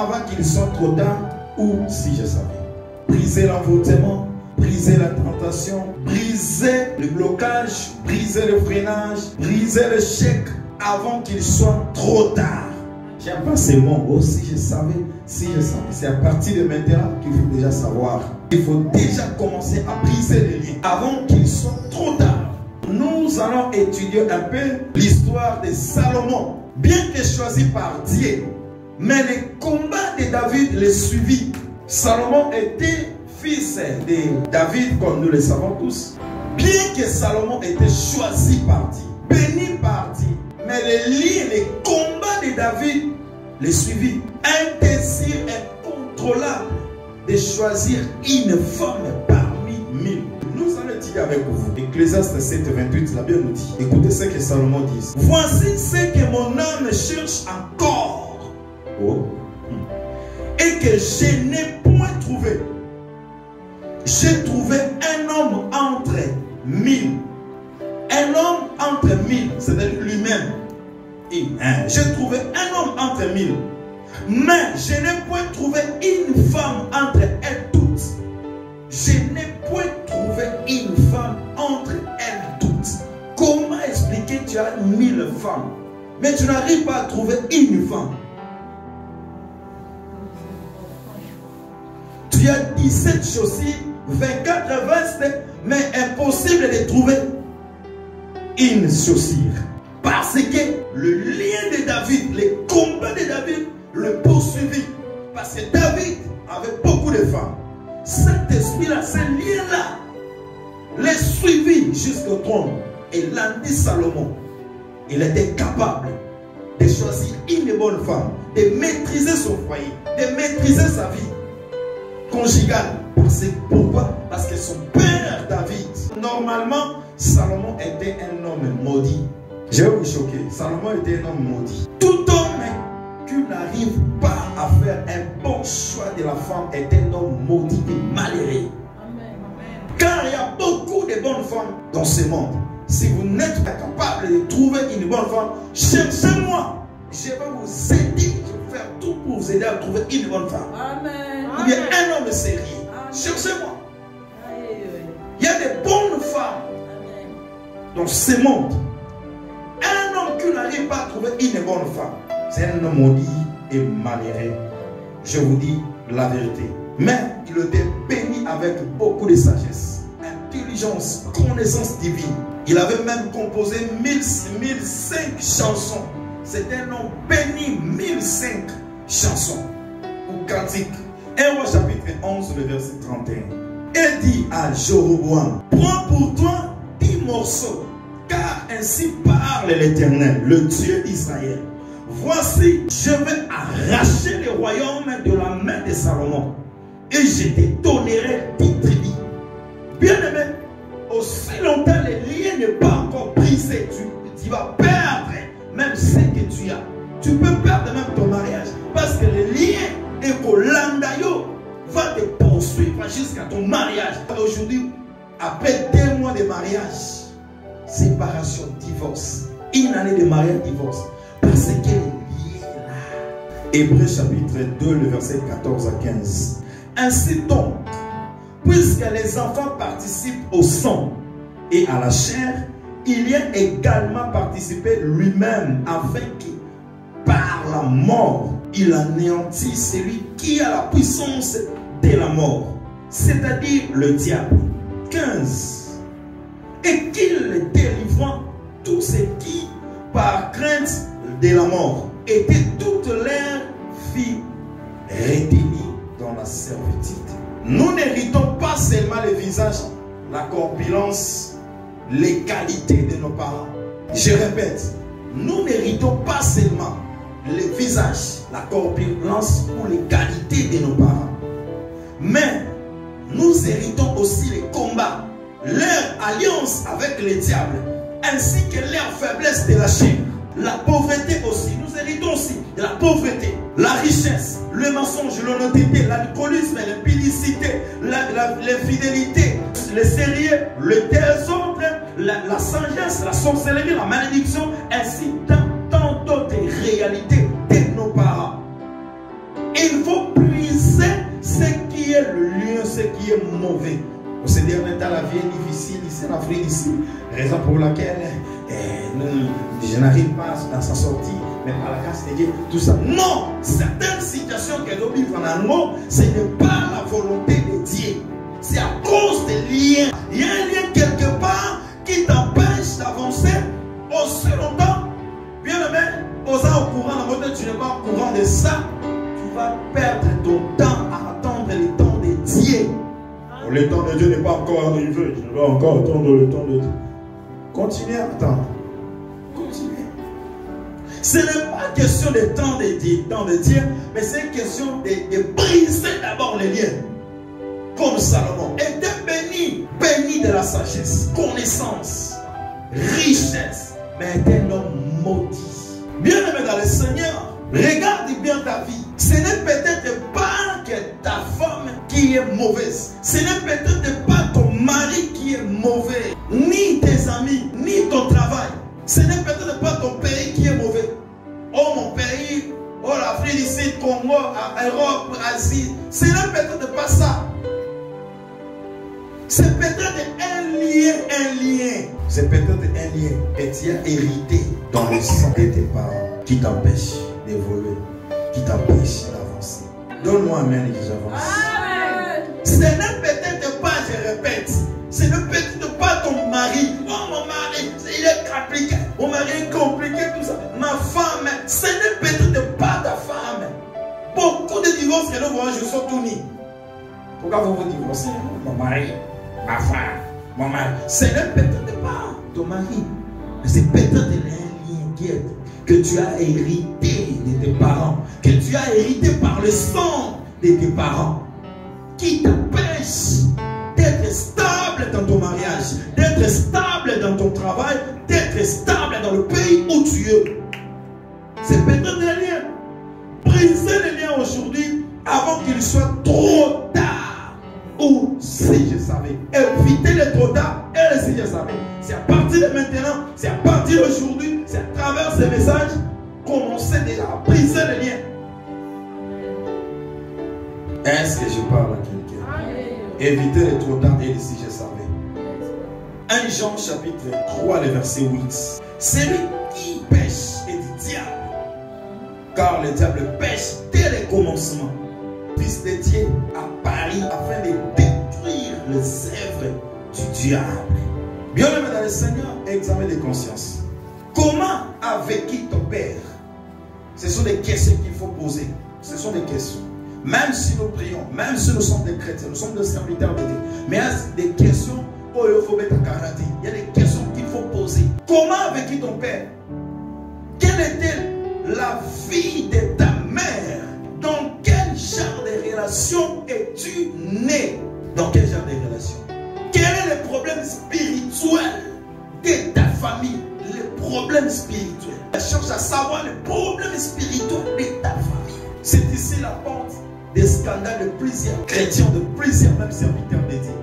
avant qu'il soit trop tard, ou si je savais. Briser l'envoûtement, briser la tentation, briser le blocage, briser le freinage, briser le chèque avant qu'il soit trop tard. J'aime pas ces mots. Oh, si je savais, si je savais. C'est à partir de maintenant qu'il faut déjà savoir. Il faut déjà commencer à briser les liens avant qu'il soit trop tard. Nous allons étudier un peu l'histoire de Salomon. Bien que choisi par Dieu, mais le combat de David le suivit. Salomon était fils de David, comme nous le savons tous. Bien que Salomon était choisi par Dieu, béni par Dieu, mais le lien, le combat de David le suivit. Un désir incontrôlable de choisir une femme parmi mille. Nous allons étudier avec vous. Ecclésiaste 7:28, la Bible nous dit. Écoutez ce que Salomon dit. Voici ce que mon âme cherche encore. Oh. Et que je n'ai point trouvé. J'ai trouvé un homme entre mille. Un homme entre mille, c'est-à-dire lui-même. J'ai trouvé un homme entre mille. Mais je n'ai point trouvé une femme entre elles toutes. Je n'ai point trouvé une femme entre elles toutes. Comment expliquer que tu as 1000 femmes, mais tu n'arrives pas à trouver une femme? Tu as 17 chaussures, 24 vestes, mais impossible de trouver une chaussure. Parce que le lien de David, le combat de David, le poursuivit. Parce que David avait beaucoup de femmes. Cet esprit-là, ce lien-là, les suivit jusqu'au trône. Et l'a dit Salomon. Il était capable de choisir une bonne femme, de maîtriser son foyer, de maîtriser sa vie conjugale. Pourquoi? Parce que son père David, normalement, Salomon était un homme maudit. Je vais vous choquer. Salomon était un homme maudit. Tout homme qui n'arrive pas à faire un bon choix de la femme est un homme maudit et malheureux. Car il y a beaucoup de bonnes femmes dans ce monde. Si vous n'êtes pas capable de trouver une bonne femme, cherchez-moi. Je vais vous aider. Je vais faire tout pour vous aider à trouver une bonne femme. Amen. Il y a un homme sérieux. Cherchez-moi. Il y a des bonnes femmes dans ce monde. Un homme qui n'arrive pas à trouver une bonne femme, c'est un homme maudit et malheureux. Je vous dis la vérité. Mais il était béni avec beaucoup de sagesse, intelligence, connaissance divine. Il avait même composé 1005 chansons. C'est un homme béni, 1005 chansons ou cantiques. 1 Roi chapitre 11, le verset 31. Et dit à Jéroboam, prends pour toi 10 morceaux, car ainsi parle l'Éternel, le Dieu d'Israël. Voici, je vais arracher le royaume de la main de Salomon, et je te donnerai 10 tribus. Bien-aimé, aussi longtemps les liens n'est pas encore brisés, tu vas perdre même ce que tu as. Tu peux perdre même ton mariage, parce que le lien est que l'andayo va te poursuivre jusqu'à ton mariage. Aujourd'hui, après 2 mois de mariage, séparation, divorce, une année de mariage, divorce, parce que le lien est là. Hébreux chapitre 2, le verset 14 à 15. Ainsi donc, puisque les enfants participent au sang et à la chair, il y a également participé lui-même, afin que par la mort, il anéantit celui qui a la puissance de la mort, c'est-à-dire le diable. 15. Et qu'il délivra tous ceux qui, par crainte de la mort, étaient toute leur vie retenus dans la servitude. Nous n'héritons pas seulement le visage, la corpulence, les qualités de nos parents. Je répète, nous n'héritons pas seulement le visage, la corpulence ou les qualités de nos parents, mais nous héritons aussi les combats, leur alliance avec le diable, ainsi que leur faiblesse de la chair, la pauvreté aussi. Nous héritons aussi de la pauvreté, la richesse, le mensonge, l'honnêteté, l'alcoolisme, l'impudicité, l'infidélité, le sérieux, le désordre, la sagesse, la sorcellerie, la malédiction, ainsi tant d'autres réalités de nos parents. Et Il faut briser ce qui est le lien, ce qui est mauvais. Au ces derniers temps, la vie est difficile ici en Afrique, ici. Raison pour laquelle je n'arrive pas à s'en sortir, mais par la grâce de Dieu, tout ça. Non! Certaines situations que nous vivons en amour, ce n'est pas la volonté de Dieu. C'est à cause des liens. Il y a un lien quelque part qui t'empêche d'avancer aussi longtemps. Bien aimé, osant au courant, dans votre tu n'es pas au courant de ça, tu vas perdre ton temps à attendre le temps de Dieu. Le temps de Dieu n'est pas encore arrivé. Je dois encore attendre le temps de Dieu. Continuez à attendre. Continuez. Ce n'est pas question de temps de Dieu, mais c'est une question de briser d'abord les liens. Comme Salomon était béni, béni de la sagesse, connaissance, richesse, mais était un homme maudit. Bien aimé dans le Seigneur, regarde bien ta vie. Ce n'est peut-être pas que ta femme qui est mauvaise. Ce n'est peut-être pas ton mari qui est mauvais. Ni tes amis, ni ton travail. Ce n'est peut-être pas ton pays qui est mauvais. Oh mon pays, oh l'Afrique ici, Congo, Europe, Asie. Ce n'est peut-être pas ça. C'est peut-être un lien. C'est peut-être un lien que tu as hérité dans le sang de tes parents qui t'empêche d'évoluer, qui t'empêche d'avancer. Donne-moi un amen et que j'avance. Ce n'est peut-être pas, je répète, ce n'est peut-être pas ton mari. Oh mon mari, il est compliqué. Mon mari est compliqué, tout ça. Ma femme, ce n'est peut-être pas ta femme. Beaucoup de divorces que nous voyons, je suis tout nu. Pourquoi vous vous divorcez? Mon mari, ma femme, mon mari. Ce n'est peut-être pas ton mari. C'est peut-être un lien que tu as hérité de tes parents, que tu as hérité par le sang de tes parents, qui t'empêche d'être stable dans ton mariage, d'être stable dans ton travail, d'être stable dans le pays où tu es. C'est peut-être un lien. Brisez les liens aujourd'hui avant qu'il soit trop tard. Ou si je savais, évitez le trop tard et le si je savais. C'est à partir de maintenant, c'est à partir d'aujourd'hui, c'est à travers ces messages, commencez déjà à briser les liens. Est-ce que je parle à quelqu'un? Évitez le trop tard et le si je savais. 1 Jean chapitre 3, le verset 8. Celui qui pêche est du diable, car le diable pêche dès le commencement. Fils de Dieu apparu afin de détruire les œuvres du diable. Bien aimé dans le Seigneur, examen de conscience. Comment a vécu ton père? Ce sont des questions qu'il faut poser. Ce sont des questions. Même si nous prions, même si nous sommes des chrétiens, nous sommes des serviteurs de Dieu. Mais il y a des questions où il faut mettre à karaté. Il y a des questions qu'il faut poser. Comment a vécu ton père? Quelle était la vie de ta mère? Dans quel genre de relation es-tu né? Dans quel genre de relation? Quel est le problème spirituel de ta famille? Le problème spirituel. Cherche à savoir le problème spirituel de ta famille. C'est ici la porte des scandales de plusieurs chrétiens, de plusieurs même serviteurs de Dieu.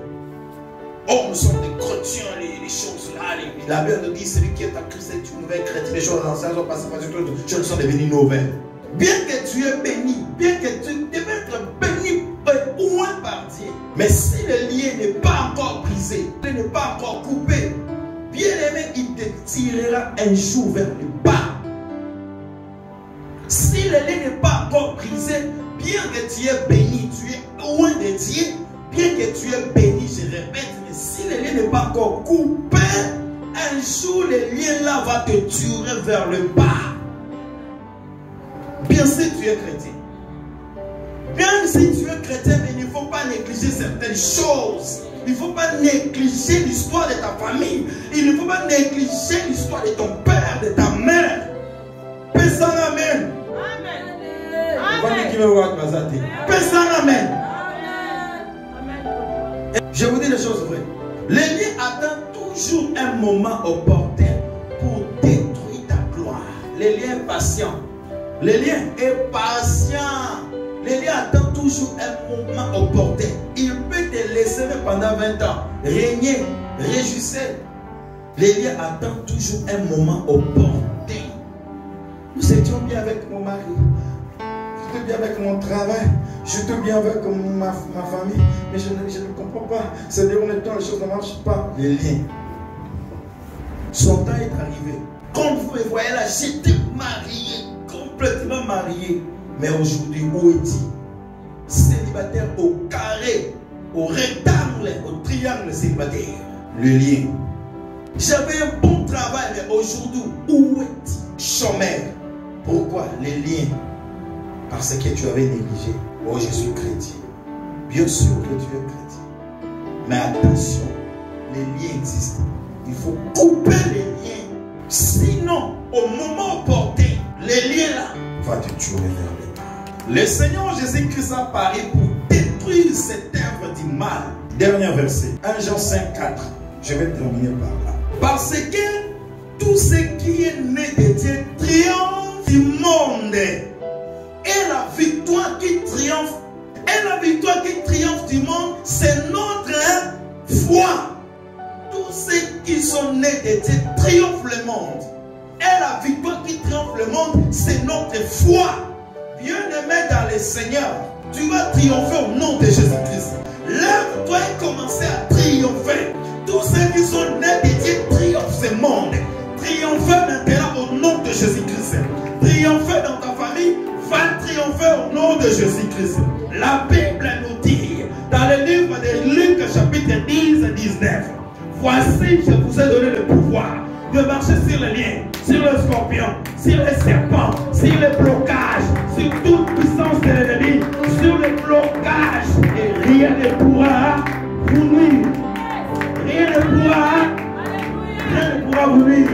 Oh, nous sommes des chrétiens, les choses là. La Bible nous dit celui qui est en Christ est une nouvelle chrétienne. Les choses anciennes sont passées, les choses sont devenues nouvelles. Bien que tu es béni, bien que tu devais être béni au moins par Dieu, mais si le lien n'est pas encore brisé, il n'est pas encore coupé, bien aimé, il te tirera un jour vers le bas. Si le lien n'est pas encore brisé, bien que tu es béni, tu es loin de Dieu, bien que tu es béni, je répète, mais si le lien n'est pas encore coupé, un jour le lien là va te tirer vers le bas. Bien si tu es chrétien. Même si tu es chrétien, mais il ne faut pas négliger certaines choses. Il ne faut pas négliger l'histoire de ta famille. Il ne faut pas négliger l'histoire de ton père, de ta mère. Pèse en amen. Pèse en amen. Je vous dis les choses vraies. Le lien attend toujours un moment opportun pour détruire ta gloire. Le lien est patient. Le lien est patient. Le lien attend toujours un moment opportun. Il peut te laisser pendant 20 ans. Régner, réjouissez. Le lien attend toujours un moment opportun. Nous étions bien avec mon mari. te bien avec mon travail, je te bien avec ma famille, mais je ne comprends pas. Ces derniers temps, les choses ne marchent pas. Les liens. Son temps est arrivé. Comme vous me voyez là, j'étais marié, complètement marié. Mais aujourd'hui, où est-il? Célibataire au carré, au rectangle, au triangle célibataire. Le lien. J'avais un bon travail, mais aujourd'hui, où est-il? Chômeur. Pourquoi? Les liens. Parce que tu avais négligé. Oh, je suis chrétien. Bien sûr que tu es chrétien. Mais attention, les liens existent. Il faut couper les liens. Sinon, au moment opportun, les liens là vont te tuer vers le mal. Le Seigneur Jésus-Christ a parlé pour détruire cette œuvre du mal. Dernier verset, 1 Jean 5, 4. Je vais terminer par là. Parce que tout ce qui est né de Dieu triomphe du monde. Et la victoire qui triomphe, du monde, c'est notre foi. Tous ceux qui sont nés de Dieu triomphent le monde. Et la victoire qui triomphe le monde, c'est notre foi. Bien-aimé dans le Seigneur, tu vas triompher au nom de Jésus-Christ. Lève-toi et commence à triompher. Tous ceux qui sont nés de Dieu triomphent ce monde. Triompher maintenant au nom de Jésus-Christ. Triompher dans ta famille, va triompher au nom de Jésus-Christ. La Bible nous dit, dans le livre de Luc, chapitre 10 et 19, voici, je vous ai donné le pouvoir de marcher sur les liens, sur les scorpions, sur les serpents, sur les blocages, sur toute puissance de l'ennemi, sur les blocages. Et rien ne pourra vous nuire. Rien ne pourra vous nuire.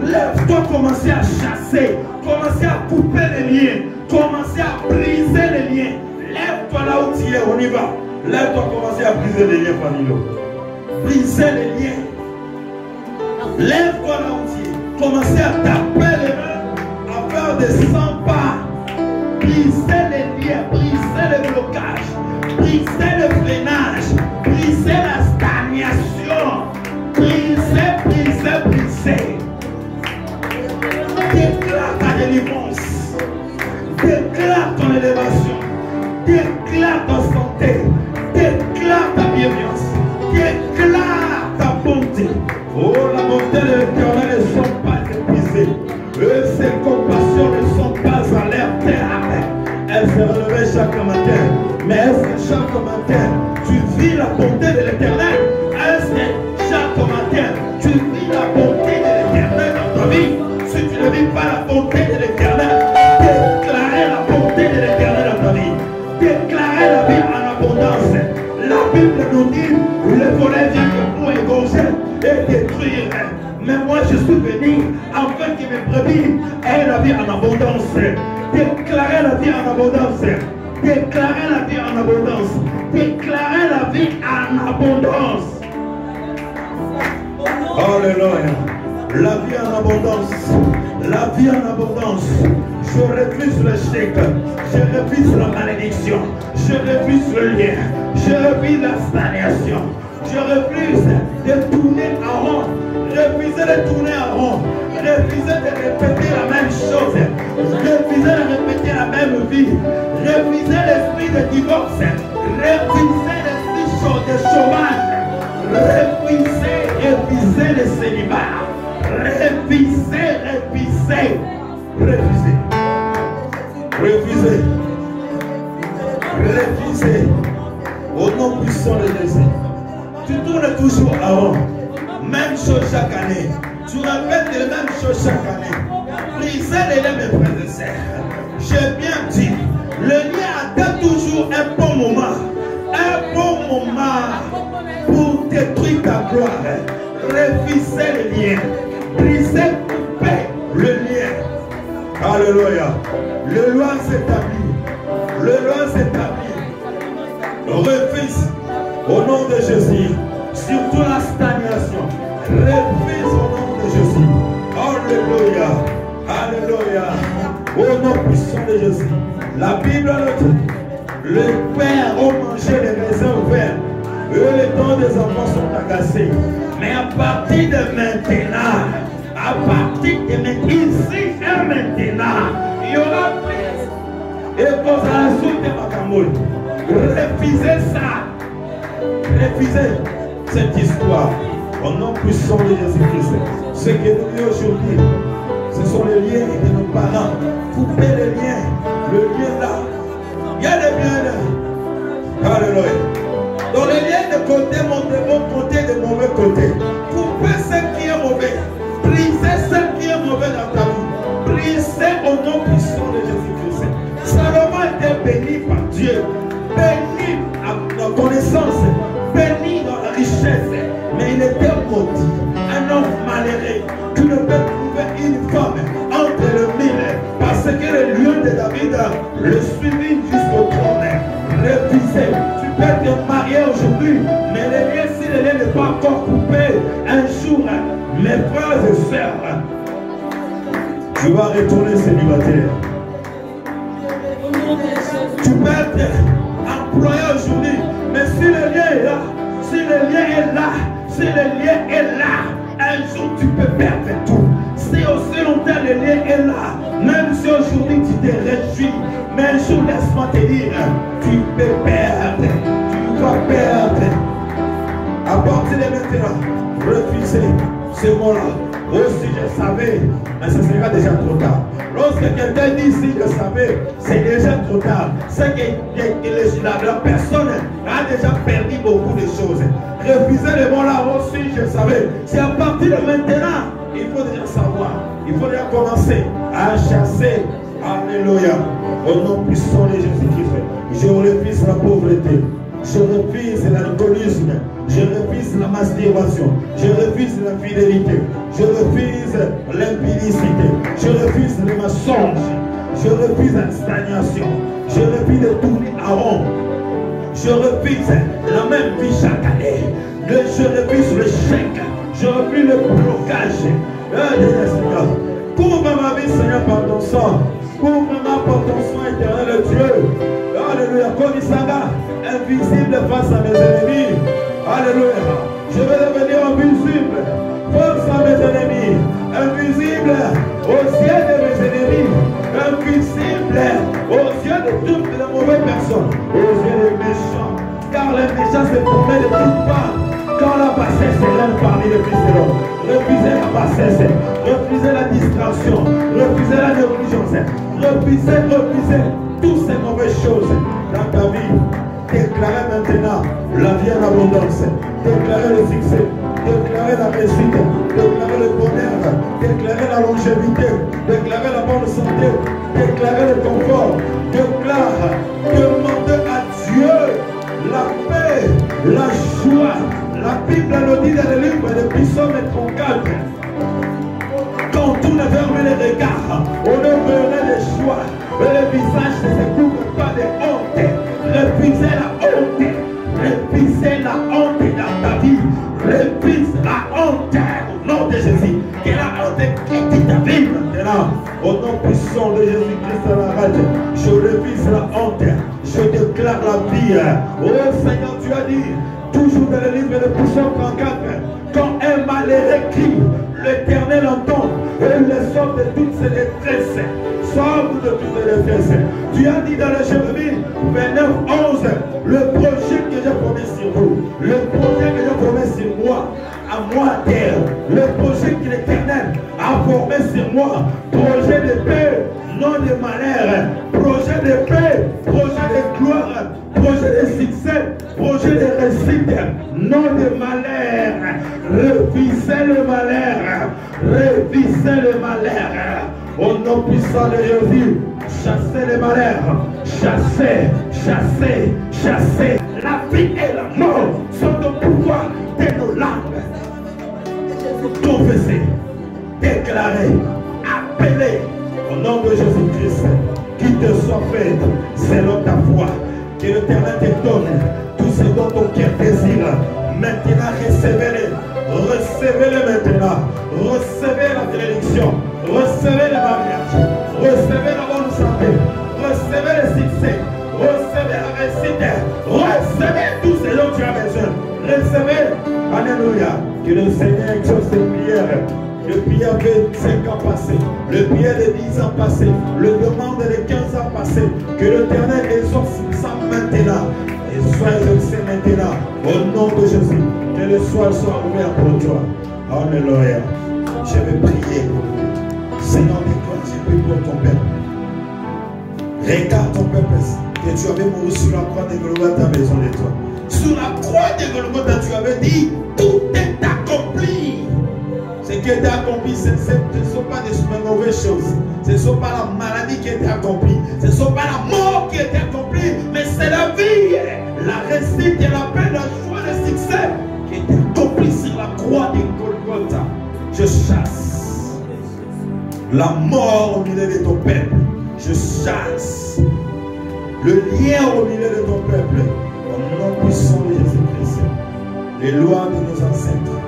Lève-toi, commencez à chasser, commencez à couper les liens, commencez à briser les liens. Lève-toi là où tu es, on y va. Lève-toi, commencez à briser les liens, Fanilo. Briser les liens. Lève-toi là où tu es. Commencez à taper les mains, à faire des 100 pas. Briser les liens, briser les blocages, briser le freinage, briser la stagnation. Briser. Déclare ta délivrance. Déclare ton élévation. Déclare ta santé. Déclare ta bienveillance. Déclare ta bonté. Oh, la bonté de l'Éternel ne sont pas épuisées. Et ses compassions ne sont pas à l'air terre. Elles se relèvent chaque matin. Mais est-ce que chaque matin, tu vis la bonté de l'Éternel? Est-ce que chaque matin, tu vis la bonté de l'Éternel dans ta vie? Si tu ne vis pas la bonté de l'Éternel, déclarez la bonté de l'Éternel dans ta vie. Déclarez la vie en abondance. La Bible nous dit, le volet vient pour égorger et détruire. Mais moi je suis venu afin que mes brebis aient la vie en abondance. Déclarez la vie en abondance. Déclarez la vie en abondance. Déclarez la vie en abondance. Alléluia. La vie en abondance. La vie en abondance. Je refuse le chèque. Je refuse la malédiction. Je refuse le lien. Je refuse la stagnation. Je refuse de tourner en rond. Refusez de tourner en rond. Refusez de répéter la même chose. Refusez de répéter la même vie. Refusez l'esprit de divorce. Refusez l'esprit de chômage. Refusez le célibat. Refusez. Au nom puissant de Jésus. Tu tournes toujours en rond. Même chose chaque année. Tu répètes les mêmes choses chaque année. Brisez les liens, mes frères et sœurs. J'ai bien dit, le lien attend toujours un bon moment. Un bon moment pour détruire ta gloire. Refusez le lien. Brisez, coupez le lien. Alléluia. Le loi s'établit. Le loi s'établit. Refuse au nom de Jésus. Surtout la stagnation. Refuse au nom de Jésus. Alléluia. Alléluia. Au nom puissant de Jésus. La Bible nous dit, le père a mangé les raisins verts. Eux, les dents des enfants sont agacés. Mais à partir de maintenant, ici et maintenant, il y aura paix. Et pour la suite de ma camoule. Refusez ça. Refusez cette histoire. Au nom puissant de Jésus-Christ. Ce que nous vivons aujourd'hui, ce sont les liens de nos parents. Coupez les liens. Le lien là. Il y a des liens là. Alléluia. Dans les liens de côté, mon de bon côté, de mauvais côté. Coupez ce qui est mauvais. Brisez ce qui est mauvais dans ta vie. Brisez au nom puissant de Jésus-Christ. Salomon était béni par Dieu. Béni à la connaissance. Béni dans la richesse. Mais il était maudit. Un homme malheureux qui ne peut trouver une femme entre le mille. Parce que le lion de David le suivit jusqu'au trône. Refusez. Tu peux te marier aujourd'hui. Mais le lien, si le lien n'est pas encore coupé, un jour, mes frères et sœurs, tu vas retourner célibataire. Tu peux être employé aujourd'hui, mais si le lien est là, si le lien est là, si le lien est là, un jour tu peux perdre tout. Si aussi longtemps le lien est là, même si aujourd'hui tu te réjouis, mais un jour laisse-moi te dire, tu peux perdre, tu vas perdre. À partir de maintenant, refusez ce mot-là. Aussi je savais, mais ce sera déjà trop tard. Lorsque quelqu'un dit si je savais, c'est déjà trop tard. C'est que la personne a déjà perdu beaucoup de choses. Refusez le mot-là aussi, je savais. C'est à partir de maintenant, il faut déjà savoir. Il faut déjà commencer à chasser. Alléluia. Au nom puissant de Jésus-Christ. Je refuse la pauvreté. Je refuse l'alcoolisme. Je refuse la masturbation. Je refuse l'infidélité. Je refuse l'impudicité. Je refuse les mensonges. Je refuse la stagnation. Je refuse de tourner à rond. Je refuse la même vie chaque année. Je refuse le chèque. Je refuse le blocage. Couvre ma vie, Seigneur, par ton sang. Couvre-moi par ton sang éternel, Dieu. Alléluia. Comme Isaga, invisible face à mes ennemis. Alléluia. Je vais devenir invisible face à mes ennemis. Invisible aux yeux de mes ennemis. Invisible aux yeux de toutes les mauvaises personnes. Aux yeux des méchants. Car les méchants se promènent de toutes parts. Quand la bassesse est là parmi les fils de l'homme. Refusez la bassesse. Refusez la distraction. Refusez la négligence. Refusez toutes ces mauvaises choses dans ta vie. Déclarez maintenant la vie en abondance. Déclarez le succès. Déclarez la réussite. Déclarez le bonheur. Déclarez la longévité. Déclarez la bonne santé. Déclarez le confort. Déclare. Demandez à Dieu la paix, la joie. La Bible nous dit dans le livre de Psaume 34. Quand tout ne ferme les regards, on ouvrirait les joies. Et le visage ne se couvre pas de honte. Refusez la honte. Refusez la honte dans ta vie. Refusez la honte au nom de Jésus. Que la honte quitte ta vie maintenant. Au nom puissant de Jésus-Christ à la rage. Je refuse la honte. Je déclare la vie. Oh Seigneur, tu as dit, toujours dans le livre de Psaume 34, quand un malheureux crie, l'Éternel entend et le sauve de toutes ses détresses. Sauve de toutes les détresses. Tu as dit dans le Jérémie 29, 11, le projet que j'ai promis sur vous, le projet que j'ai promis sur moi, à moi terre, le projet que l'Éternel a formé sur moi, projet de paix, non de malheur, projet de paix, projet de gloire, projet de succès, projet de réussite, non de malheur. Refusez le malheur, refusez le malheur. Au nom puissant de Jésus, chassez les malheurs, chassez, chassez, chassez. La vie et la mort sont au pouvoir de nos langues. Confessez, déclarez, appelez au nom de Jésus-Christ, qui te soit fait selon ta foi. Que l'Éternel te donne tout ce dont ton cœur désire. Maintenant, recevez-les. Recevez-les maintenant. Recevez la bénédiction. Recevez le mariage. Recevez la bonne santé. Recevez le succès. Recevez la réussite. Recevez tout ce dont tu as besoin. Recevez. Alléluia. Que le Seigneur exauce tes prières. Le prière de 5 ans passés, le prière de 10 ans passés, le demande de 15 ans passés, Que l'Éternel exauce ça maintenant. Et sois exaucé maintenant. Au nom de Jésus. Que le soir soit ouvert pour toi. Alléluia. Je vais prier pour vous. Seigneur des gloires, je prie pour ton peuple. Regarde ton peuple que tu avais mouru sur la croix de Golgotha à besoin de toi. Sur la croix de Golgotha, tu avais dit, tout est accompli. Ce qui est accompli, ce ne sont pas des mauvaises choses. Ce ne sont pas la maladie qui était accomplie. Ce ne sont pas la mort qui était accomplie. Mais c'est la vie, la réussite et la paix, la joie, le succès qui était accompli sur la croix de Golgotha. Je chasse la mort au milieu de ton peuple. Je chasse le lien au milieu de ton peuple. Au nom puissant de Jésus-Christ. Les lois de nos ancêtres,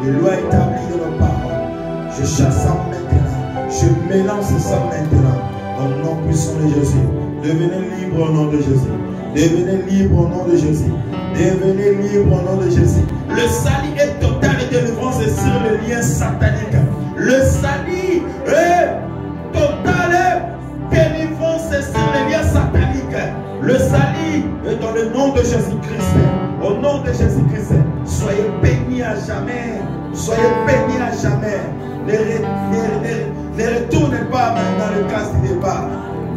les lois établies de nos parents. Je chasse ça maintenant. Je mélange ça maintenant. Au nom puissant de Jésus. Devenez libre au nom de Jésus. Devenez libre au nom de Jésus. Devenez libre au nom de Jésus. Le salut est total et délivrance est sur le lien satanique. Le salut est total et délivrance est sur le lien satanique. Le salut est dans le nom de Jésus-Christ. Au nom de Jésus-Christ. Soyez bénis à jamais. Soyez bénis à jamais. Ne retournez pas dans le cas du départ.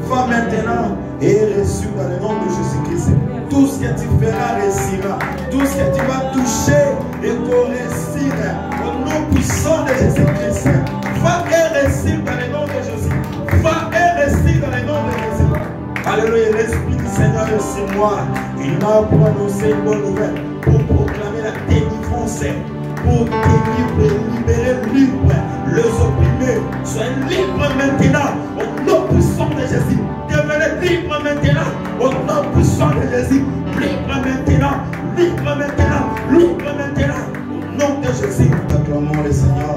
Va maintenant et reçu dans le nom de Jésus-Christ. Tout ce que tu feras réussira. Tout ce que tu vas toucher et réussir. Au nom puissant de Jésus-Christ. Va et réussir dans le nom de Jésus. Va et réussir dans le nom de Jésus. Alléluia. L'Esprit du Seigneur est sur moi. Il m'a prononcé une bonne nouvelle pour proclamer la délivrance. Pour libérer libre les opprimés. Soyez libres maintenant au nom puissant de Jésus. Devenez libres maintenant au nom puissant de Jésus. Libre maintenant, libre maintenant, libre maintenant au nom de Jésus. Acclamons le Seigneur.